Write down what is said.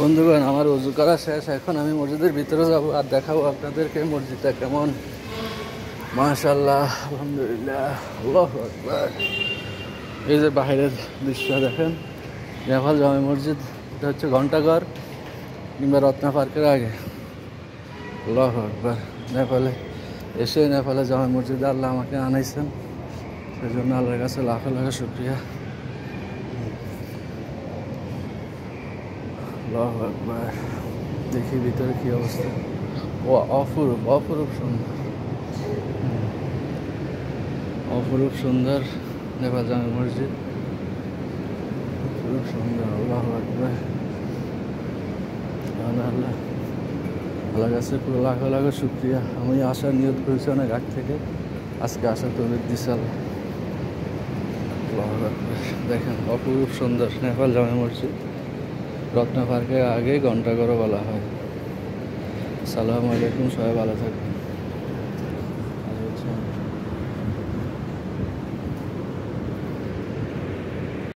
বন্ধুগণ, আমার ওযু করা শেষ। এখন আমি মসজিদের ভিতরে যাব আর দেখাবো আপনাদেরকে মসজিদটা কেমন। মাশাআল্লাহ, আলহামদুলিল্লাহ, আল্লাহু আকবার। এই যে বাইরের দৃশ্য দেখেন, নেপাল জামে মসজিদ। এটা হচ্ছে ঘন্টাঘর কিংবা রত্না পার্কের আগে। আল্লাহু আকবার। নেপালে এসে নেপালে জামে মসজিদে আল্লাহ আমাকে আনাইছেন, সেজন্য আল্লাহর কাছে লাখো লাখো শুকরিয়া। আল্লাহু আকবার। দেখি ভিতরে কি অবস্থা। ও অপরূপ, অপরূপ সুন্দর, অপরূপ সুন্দর নেপাল জামে মসজিদ, অপরূপ সুন্দর। আল্লাহু আকবার। আল্লাহ আল্লাহর কাছে পুরো লাখো লাখো শুকরিয়া। আমি আসার নিয়ত করেছি অনেক আগ থেকে, আজকে আসার তৌফিক দিছে আল্লাহ। আল্লাহু আকবার। দেখেন অপরূপ সুন্দর নেপাল জামে মসজিদ। রত্না পার্কের আগে ঘন্টাঘরও বলা হয়। আসসালামু আলাইকুম, সবাই ভালো থাকবেন।